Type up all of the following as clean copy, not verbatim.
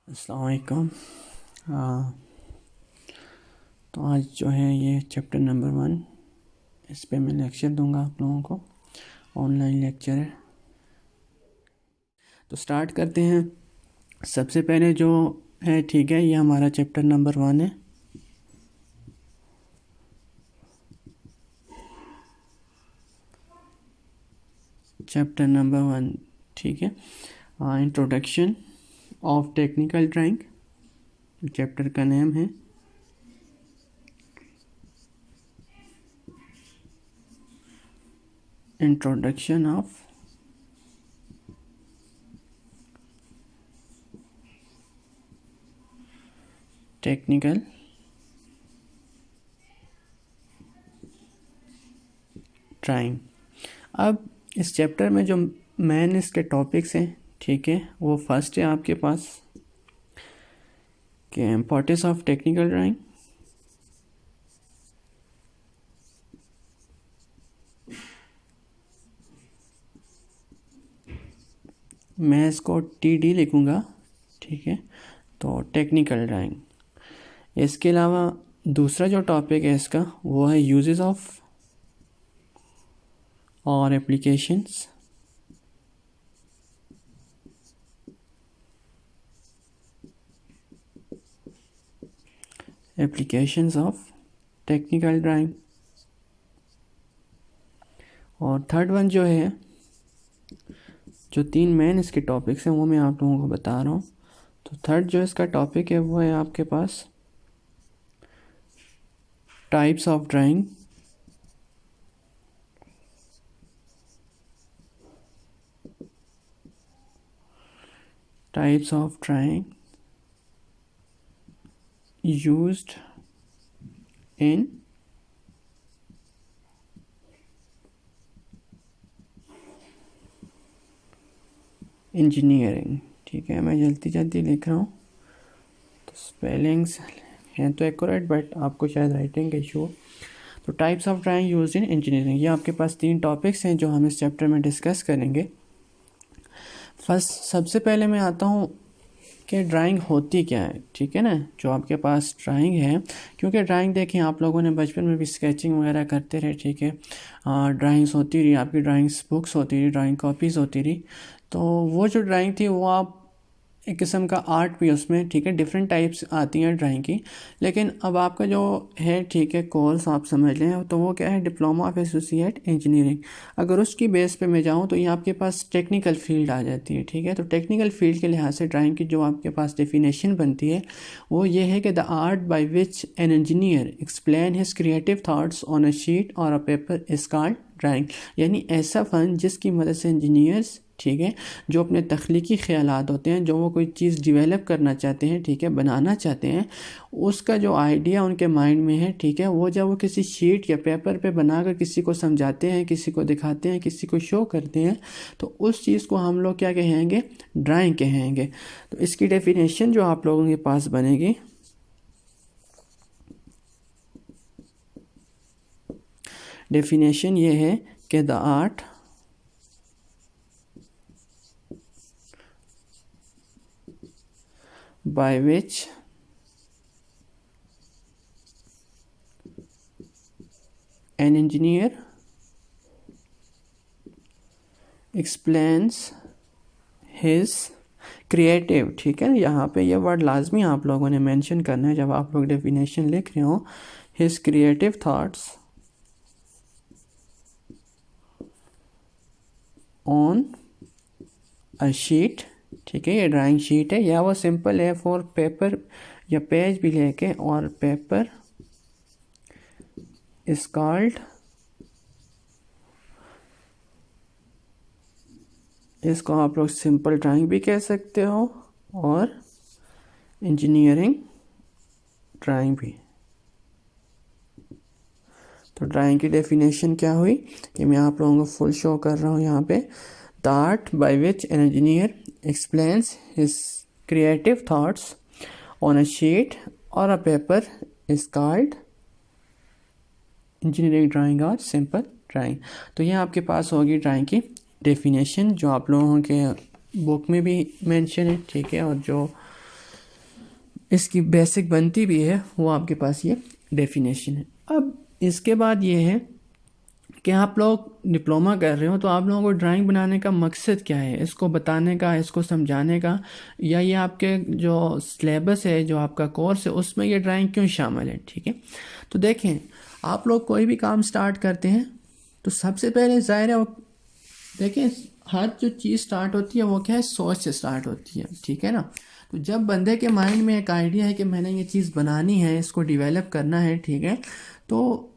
अस्सलाम वालेकुम। हाँ, तो आज जो है ये चैप्टर नंबर 1, इस पे मैं लेक्चर दूंगा आप लोगों को। ऑनलाइन लेक्चर है, तो स्टार्ट करते हैं। सबसे पहले जो है, ठीक है, ये हमारा चैप्टर नंबर 1 है। चैप्टर नंबर 1, ठीक है। Introduction of technical drawing chapter का नेम है। Introduction of technical drawing. अब इस चैप्टर में जो मेन इसके टॉपिक्स हैं, ठीक है, वो फर्स्ट है आपके पास कि इम्पोर्टेंस ऑफ टेक्निकल ड्राइंग, मैं इसको TD लिखूँगा, ठीक है। तो टेक्निकल ड्राइंग। इसके अलावा दूसरा जो टॉपिक है इसका, वो है यूजेस ऑफ और applications, applications of technical drawing. और थर्ड वन जो है, जो 3 मेन इसके टॉपिक्स हैं वो मैं आप लोगों को बता रहा हूँ। तो थर्ड जो इसका टॉपिक है वो है आपके पास types of drawing, types of drawing used in engineering. ठीक है, मैं जल्दी जल्दी लिख रहा हूँ, तो स्पेलिंग्स हैं तो एक्यूरेट, बट आपको शायद राइटिंग का इशू हो। तो types of drawing used in engineering, ये आपके पास 3 टॉपिक्स हैं जो हम इस चैप्टर में डिस्कस करेंगे। फर्स्ट, सबसे पहले मैं आता हूँ कि ड्राइंग होती क्या है, ठीक है ना। जो आपके पास ड्राइंग है, क्योंकि ड्राइंग देखें आप लोगों ने बचपन में भी स्केचिंग वगैरह करते रहे, ठीक है। ड्राइंग्स होती रही, आपकी ड्राइंग्स बुक्स होती रही, ड्राइंग कॉपीज़ होती रही। तो वो जो ड्राइंग थी वो आप एक किस्म का आर्ट भी उसमें, ठीक है, डिफरेंट टाइप्स आती हैं ड्राइंग की। लेकिन अब आपका जो है, ठीक है, कोर्स आप समझ लें, तो वो क्या है, डिप्लोमा ऑफ एसोसिएट इंजीनियरिंग। अगर उसकी बेस पे मैं जाऊँ तो ये आपके पास टेक्निकल फील्ड आ जाती है, ठीक है। तो टेक्निकल फील्ड के लिहाज से ड्राइंग की जो आपके पास डेफिनेशन बनती है वो ये है कि the art by which an engineer explain his creative thoughts on a sheet or a paper is called drawing. यानी ऐसा फ़न जिसकी मदद से इंजीनियर्स, ठीक है, जो अपने तख्लीकी ख्यालात होते हैं, जो वो कोई चीज़ डिवेलप करना चाहते हैं, ठीक है, बनाना चाहते हैं, उसका जो आइडिया उनके माइंड में है, ठीक है, वो जब वो किसी शीट या पेपर पे बनाकर किसी को समझाते हैं, किसी को दिखाते हैं, किसी को शो करते हैं, तो उस चीज़ को हम लोग क्या कहेंगे, ड्राइंग कहेंगे। तो इसकी डेफिनेशन जो आप लोगों के पास बनेगी, डेफिनेशन ये है कि the art by which an engineer explains his creative, ठीक है, यहाँ पे ये वर्ड लाजमी आप लोगों ने मेंशन करना है जब आप लोग डेफिनेशन लिख रहे हो। his creative thoughts on a sheet, ठीक है, ये ड्राइंग शीट है या वो सिंपल है फॉर पेपर या पेज भी लेके, और पेपर इज कॉल्ड, इसको आप लोग सिंपल ड्राइंग भी कह सकते हो और इंजीनियरिंग ड्राइंग भी। तो ड्राइंग की डेफिनेशन क्या हुई, कि मैं आप लोगों को फुल शो कर रहा हूँ यहाँ पे। The art by which an engineer explains his creative thoughts on a sheet or a paper is called engineering drawing or simple drawing. तो ये आपके पास होगी ड्राइंग की डेफिनेशन, जो आप लोगों के बुक में भी मेंशन है, ठीक है, और जो इसकी बेसिक बनती भी है, वो आपके पास ये डेफिनेशन है। अब इसके बाद ये है कि आप लोग डिप्लोमा कर रहे हो तो आप लोगों को ड्राइंग बनाने का मकसद क्या है, इसको बताने का, इसको समझाने का, या ये आपके जो सिलेबस है, जो आपका कोर्स है, उसमें ये ड्राइंग क्यों शामिल है। ठीक है, तो देखें, आप लोग कोई भी काम स्टार्ट करते हैं तो सबसे पहले ज़ाहिर है, देखें, हर जो चीज़ स्टार्ट होती है वो क्या है, सोच से स्टार्ट होती है। ठीक है ना, तो जब बंदे के माइंड में एक आइडिया है कि मैंने ये चीज़ बनानी है, इसको डेवलप करना है, ठीक है, तो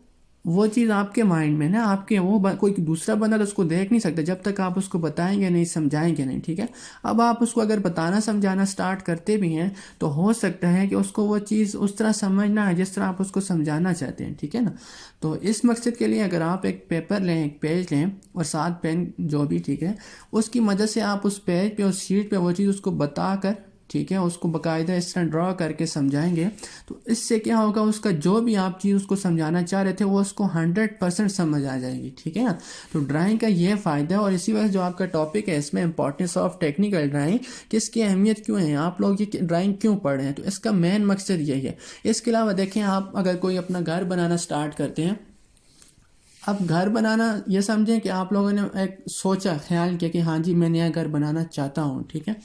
वो चीज़ आपके माइंड में ना, आपके कोई दूसरा बंदा तो उसको देख नहीं सकता जब तक आप उसको बताएंगे नहीं, समझाएंगे नहीं। ठीक है, अब आप उसको अगर बताना समझाना स्टार्ट करते भी हैं तो हो सकता है कि उसको वो चीज़ उस तरह समझना है जिस तरह आप उसको समझाना चाहते हैं। ठीक है ना, तो इस मकसद के लिए अगर आप एक पेपर लें, एक पेज लें और साथ पेन जो भी, ठीक है, उसकी मदद से आप उस पेज पे, उस शीट पे वो चीज़ उसको बता कर, ठीक है, उसको बाकायदा इस तरह ड्रॉ करके समझाएंगे तो इससे क्या होगा, उसका जो भी आप चीज़ उसको समझाना चाह रहे थे वो उसको 100% समझ आ जाएगी। ठीक है ना, तो ड्राइंग का ये फ़ायदा है। और इसी वजह जो आपका टॉपिक है इसमें इंपॉर्टेंस ऑफ टेक्निकल ड्राइंग, कि इसकी अहमियत क्यों है, आप लोग ये ड्राइंग क्यों पढ़ रहे हैं, तो इसका मेन मकसद यही है। इसके अलावा देखें, आप अगर कोई अपना घर बनाना स्टार्ट करते हैं, अब घर बनाना ये समझें कि आप लोगों ने एक सोचा, ख्याल किया कि हाँ जी मैं नया घर बनाना चाहता हूँ। ठीक है,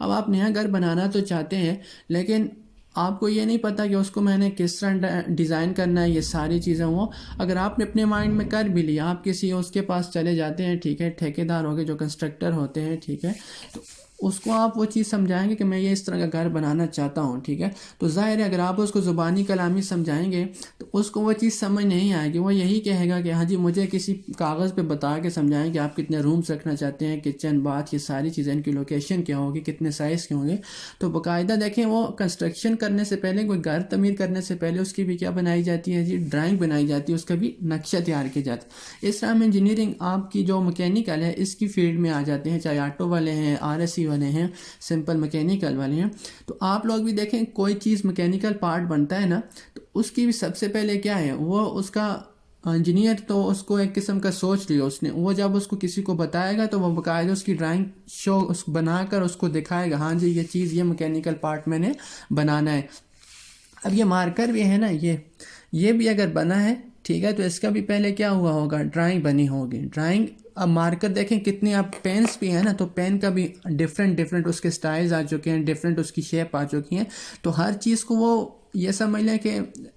अब आप नया घर बनाना तो चाहते हैं, लेकिन आपको ये नहीं पता कि उसको मैंने किस तरह डिज़ाइन करना है, ये सारी चीज़ें वो अगर आपने अपने माइंड में कर भी लिया, आप किसी उसके पास चले जाते हैं, ठीक है, ठेकेदार हो गए, जो कंस्ट्रक्टर होते हैं, ठीक है, तो उसको आप वो चीज़ समझाएंगे कि मैं ये इस तरह का घर बनाना चाहता हूँ। ठीक है, तो ज़ाहिर है अगर आप उसको ज़ुबानी कलामी समझाएंगे तो उसको वो चीज़ समझ नहीं आएगी। वो यही कहेगा कि हाँ जी मुझे किसी कागज़ पे बता के समझाएं कि आप कितने रूम्स रखना चाहते हैं, किचन, बाथ, ये सारी चीज़ें, इनकी लोकेशन क्या होगी, कितने साइज़ के होंगे। तो बाकायदा देखें, वो कंस्ट्रक्शन करने से पहले, कोई घर तमीर करने से पहले उसकी भी क्या बनाई जाती है जी, ड्राइंग बनाई जाती है, उसका भी नक्शा तैयार किया जाता है। इस तरह में इंजीनियरिंग आपकी जो मैकेनिकल है इसकी फील्ड में आ जाते हैं, चाहे ऑटो वाले हैं, RSC वाले हैं, सिंपल मैकेनिकल वाले हैं। तो आप लोग भी देखें, कोई चीज़ मैकेनिकल पार्ट बनता है ना, तो उसकी भी सबसे पहले क्या है, वो उसका इंजीनियर तो उसको एक किस्म का सोच लिया उसने, वो जब उसको किसी को बताएगा तो वो बाकायदा उसकी ड्राइंग शो बनाकर उसको दिखाएगा, हाँ जी ये चीज़, ये मैकेनिकल पार्ट मैंने बनाना है। अब ये मार्कर भी है ना, ये भी अगर बना है, ठीक है, तो इसका भी पहले क्या हुआ होगा, ड्राइंग बनी होगी। ड्राइंग, अब मार्कर देखें कितने, अब पेन्स भी है ना, तो पेन का भी डिफरेंट उसके स्टाइल्स आ चुके हैं, डिफरेंट उसकी शेप आ चुकी हैं। तो हर चीज़ को वो ये समझ लें कि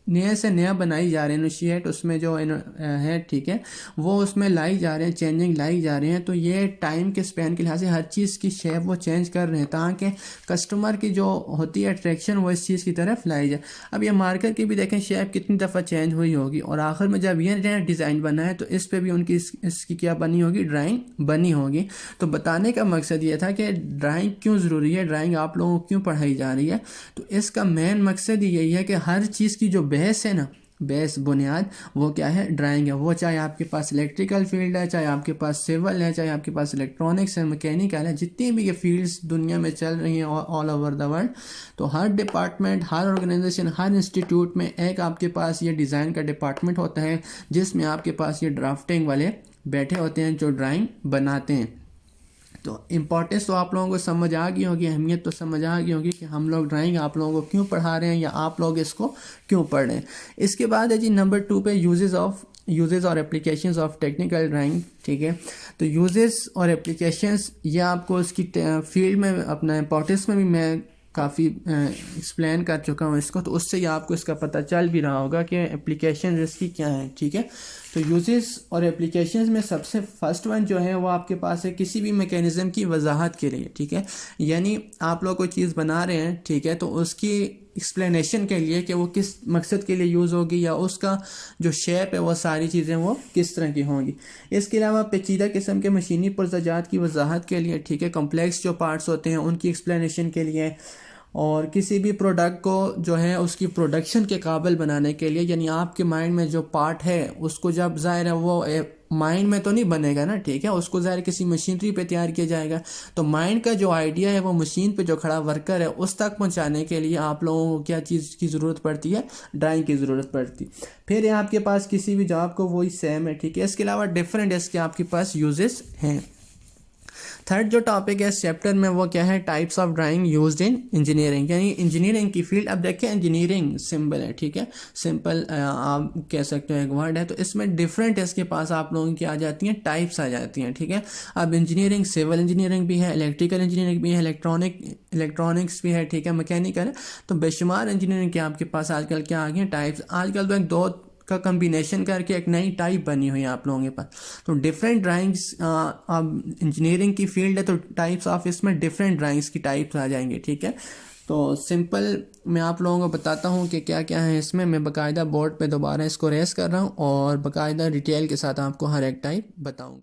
नए से नया बनाई जा रहे हैं, इनिशिएट उसमें जो है, ठीक है, वो उसमें लाई जा रहे हैं, चेंजिंग लाई जा रहे हैं। तो ये टाइम के स्पैन के लिहाज से हर चीज़ की शेप वो चेंज कर रहे हैं ताकि कस्टमर की जो होती है अट्रैक्शन वो इस चीज़ की तरफ लाई जाए। अब ये मार्कर की भी देखें शेप कितनी दफ़ा चेंज हुई होगी, और आखिर में जब ये नया डिज़ाइन बना है तो इस पर भी उनकी इसकी क्या बनी होगी, ड्राइंग बनी होगी। तो बताने का मकसद ये था कि ड्राइंग क्यों ज़रूरी है, ड्राइंग आप लोगों को क्यों पढ़ाई जा रही है। तो इसका मेन मकसद यही है कि हर चीज़ की जो बेस है ना, बेस बुनियाद, वो क्या है, ड्राइंग है। वो चाहे आपके पास इलेक्ट्रिकल फील्ड है, चाहे आपके पास सिविल है, चाहे आपके पास इलेक्ट्रॉनिक्स है, मैकेनिकल है, जितनी भी ये फील्ड्स दुनिया में चल रही हैं ऑल ओवर द वर्ल्ड, तो हर डिपार्टमेंट, हर ऑर्गेनाइजेशन, हर इंस्टीट्यूट में एक आपके पास ये डिज़ाइन का डिपार्टमेंट होता है जिसमें आपके पास ये ड्राफ्टिंग वाले बैठे होते हैं जो ड्राइंग बनाते हैं। तो इम्पोर्टेंस तो आप लोगों को समझ आ गई होगी, अहमियत तो समझ आ गई होगी कि हम लोग ड्राइंग आप लोगों को क्यों पढ़ा रहे हैं या आप लोग इसको क्यों पढ़ रहे हैं। इसके बाद है जी नंबर 2 पे यूजेस और एप्लीकेशंस ऑफ टेक्निकल ड्राइंग। ठीक है, तो यूजेस और एप्लीकेशंस ये आपको इसकी फील्ड में, अपना इम्पोर्टेंस में भी मैं काफ़ी एक्सप्लेन कर चुका हूँ इसको, तो उससे ही आपको इसका पता चल भी रहा होगा कि एप्लीकेशन इसकी क्या है। ठीक है, तो यूजेस और एप्लीकेशंस में सबसे फर्स्ट वन जो है वो आपके पास है किसी भी मैकेनिज़्म की वजाहत के लिए। ठीक है, यानी आप लोग कोई चीज़ बना रहे हैं, ठीक है, तो उसकी एक्सप्लेनेशन के लिए कि वो किस मकसद के लिए यूज़ होगी या उसका जो शेप है वो सारी चीज़ें वो किस तरह की होंगी। इसके अलावा पेचीदा किस्म के मशीनी पुर्जाजात की वजाहत के लिए, ठीक है, कॉम्प्लेक्स जो पार्ट्स होते हैं उनकी एक्सप्लेनेशन के लिए, और किसी भी प्रोडक्ट को जो है उसकी प्रोडक्शन के काबिल बनाने के लिए, यानी आपके माइंड में जो पार्ट है उसको जब ज़ाहिर है वो माइंड में तो नहीं बनेगा ना, ठीक है, उसको ज़ाहिर किसी मशीनरी पे तैयार किया जाएगा। तो माइंड का जो आइडिया है वो मशीन पे जो खड़ा वर्कर है उस तक पहुंचाने के लिए आप लोगों को क्या चीज़ की ज़रूरत पड़ती है, ड्राइंग की ज़रूरत पड़ती। फिर ये आपके पास किसी भी जॉब को वही सेम है। ठीक है, इसके अलावा डिफरेंट इसके आपके पास यूजेस हैं। थर्ड जो टॉपिक है इस चैप्टर में वो क्या है, types of drawing used in engineering, यानी इंजीनियरिंग की फील्ड। अब देखिए इंजीनियरिंग सिंपल है, ठीक है, सिंपल आप कह सकते हो एक वर्ड है, तो इसमें डिफरेंट इसके पास आप लोगों की आ जाती हैं, टाइप्स आ जाती हैं, ठीक है। अब इंजीनियरिंग सिविल इंजीनियरिंग भी है, इलेक्ट्रिकल इंजीनियरिंग भी है, इलेक्ट्रॉनिक्स भी है, ठीक है, मैकेनिकल। तो बेशुमार इंजीनियरिंग के आपके पास आजकल क्या आ गई हैं, टाइप्स। आजकल तो एक दो का कम्बिनेशन करके एक नई टाइप बनी हुई है आप लोगों के पास। तो डिफरेंट ड्राइंग्स, अब इंजीनियरिंग की फील्ड है तो टाइप्स ऑफ इसमें डिफरेंट ड्राइंग्स की टाइप्स आ जाएंगे, ठीक है। तो सिंपल मैं आप लोगों को बताता हूँ कि क्या क्या है इसमें। मैं बाकायदा बोर्ड पे दोबारा इसको रेस कर रहा हूँ और बाकायदा डिटेल के साथ आपको हर एक टाइप बताऊँगा।